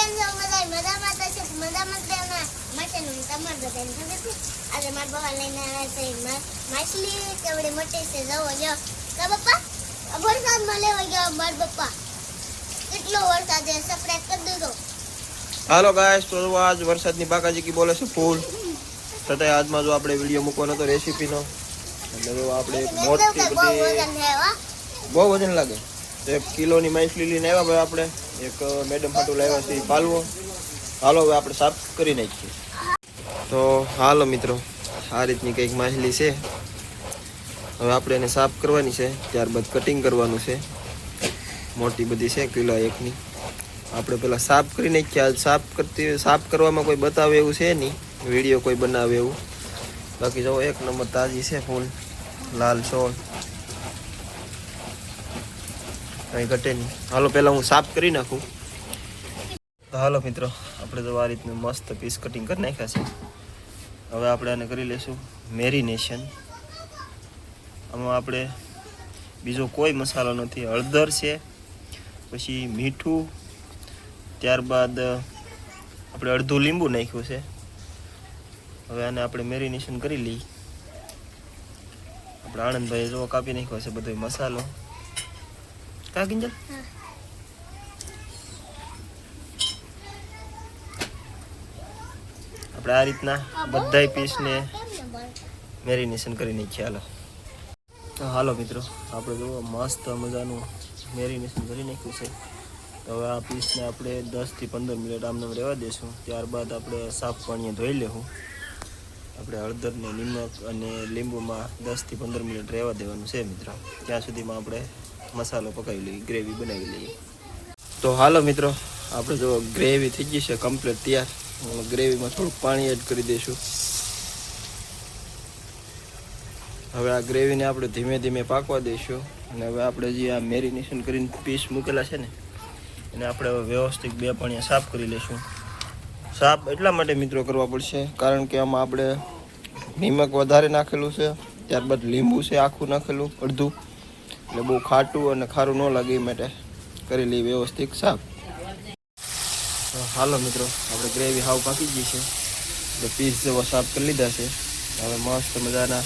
કેમ છો બધા મજામાં તો છે મજામાં તેના માટેનું તમાર બધાને ખબર છે આજે મારા બવા લઈને આવ્યા છે માછલી કેવડી મોટી છે જવો જો કા પપ્પા વરસાદમાં લેવા ગયા મારા પપ્પા કેટલો વરસાદ છે સપ્રેસ કરી દીધો હાલો ગાઈસ તો આજ વરસાદની બાકાજી કી બોલે છે ફૂલ છતાંય આજમાં જો આપણે વિડીયો મૂકવાનો તો રેસીપીનો એટલે જો આપણે મોટી બધી બહુ વજન લાગે 1 કિલોની માછલી લઈને આવ્યા ભાઈ આપણે એક મેડમ હાટુ લાવ્યા છે પાલવો હાલો હવે આપણે સાફ કરી નાખીએ તો હાલો મિત્રો આ રીતની કંઈક માછલી છે હવે આપણે એને સાફ કરવાની છે ત્યારબાદ કટિંગ કરવાનું છે મોટી બધી છે કિલો એકની આપણે પેલા સાફ કરી નાખીએ સાફ કરવામાં કોઈ બતાવે એવું છે નહીં વિડીયો કોઈ બનાવે એવું બાકી જો એક નંબર તાજી છે ફૂલ લાલ છોડ કંઈ ઘટે નહીં હાલો પહેલાં હું સાફ કરી નાખું તો હાલો મિત્રો આપણે તો આ રીતનું મસ્ત પીસ કટિંગ કરી નાખ્યા છે હવે આપણે આને કરી લઈશું મેરિનેશન આમાં આપણે બીજો કોઈ મસાલો નથી હળદર છે પછી મીઠું ત્યારબાદ આપણે અડધું લીંબુ નાખ્યું છે હવે આને આપણે મેરિનેશન કરી લઈએ આપણે આનંદભાઈએ જો કાપી નાખ્યો છે બધો મસાલો કા કિંજલ આપણે આ રીતના બધા પીસને મેરિનેશન કરી નાખીએ હાલો મિત્રો આપણે જો મસ્ત મજાનું મેરિનેશન કરી નાખ્યું છે તો હવે આ પીસને આપણે 10 થી 15 મિનિટ આમને રહેવા દઈશું ત્યારબાદ આપણે સાફ પાણીએ ધોઈ લેવું આપણે હળદર ને નિમક અને લીંબુમાં 10 થી 15 મિનિટ રહેવા દેવાનું છે મિત્રો ત્યાં સુધીમાં આપણે મસાલો પકાવી લઈએ ગ્રેવી બનાવી લઈએ તો હાલો મિત્રો આપણે જો ગ્રેવી થઈ ગઈ છે કમ્પ્લીટ તૈયાર ગ્રેવીમાં થોડુંક પાણી એડ કરી દઈશું હવે આ ગ્રેવીને આપણે ધીમે ધીમે પાકવા દઈશું અને હવે આપણે જે આ મેરિનેશન કરીને પીસ મૂકેલા છે ને એને આપણે હવે વ્યવસ્થિત 2 પાણી સાફ કરી લઈશું સાફ એટલા માટે મિત્રો કરવા પડશે કારણ કે આમાં આપણે નિમક વધારે નાખેલું છે ત્યારબાદ લીંબુ છે આખું નાખેલું અડધું એટલે બહુ ખાટું અને ખારું ન લાગે એ માટે કરી લઈએ વ્યવસ્થિત સાફ હાલો મિત્રો આપણે ગ્રેવી હાવ પાકી ગઈ છે એટલે પીસ જેવા સાફ કરી લીધા છે હવે મસ્ત મજાના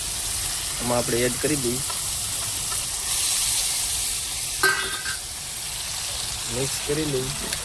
આમાં આપણે એડ કરી દઈએ મિક્સ કરી લઈએ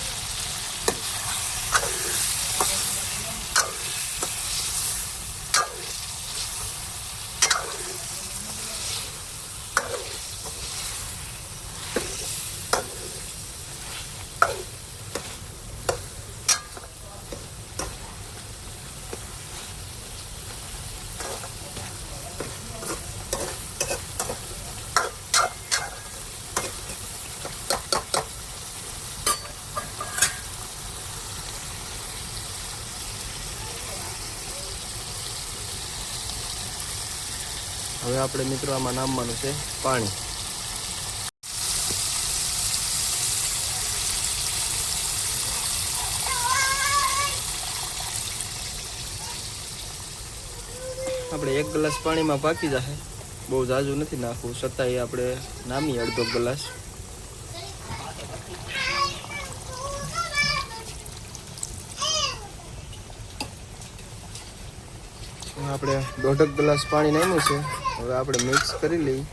હવે આપણે મિત્રો આમાં નામવાનું છે પાણી આપણે 1 ગ્લાસ પાણીમાં પાકી જશે બહુ ઝાઝું નથી નાખવું છતાંય આપણે નામી અડધો ગ્લાસ આપણે 1.5 ગ્લાસ પાણી નાખ્યું છે હવે આપણે મિક્સ કરી લઈએ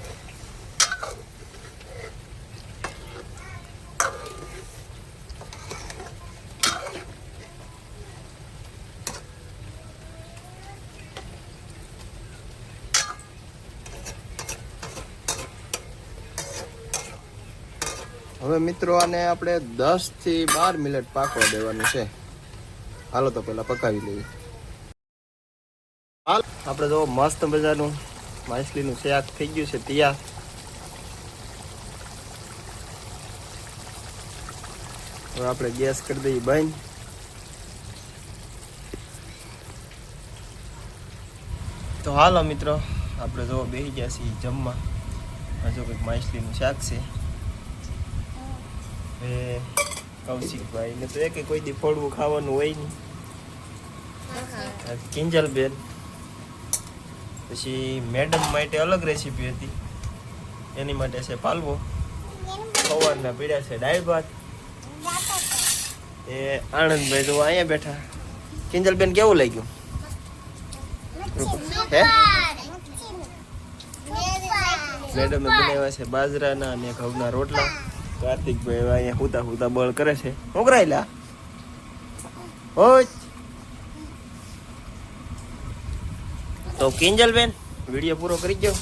હવે મિત્રો આને આપણે 10 થી 12 મિનિટ પાકવા દેવાનું છે હાલો તો પહેલા પકાવી લઈએ હાલ આપણે જો મસ્ત મજાનું માછલીનું શાક થઈ ગયું છે તૈયાર હવે આપણે ગેસ કરી દઈએ બંધ તો હાલો મિત્રો આપણે જો બેસી ગયા છીએ જમવા હજુ કંઈક માછલીનું શાક છે એ કૌશિકભાઈ ને તો કોઈ દી ફોડવું ખાવાનું હોય નહીં કિંજલબેન પછી મેડમ માટે અલગ રેસીપી હતી એની માટે છે પાલવો સવારના પીડા છે દાળ ભાત એ આનંદભાઈ જો અહીંયા બેઠા. કિંજલબેન કેવું લાગ્યું? હે? મેડમે બનાવ્યા છે બાજરાના અને ઘઉંના રોટલા. કાર્તિકભાઈ હવે અહીંયા હુતા હુતા બળ કરે છે. શું કરાયેલા? હોય તો કિંજલબેન વિડીયો પૂરો કરી જાઓ.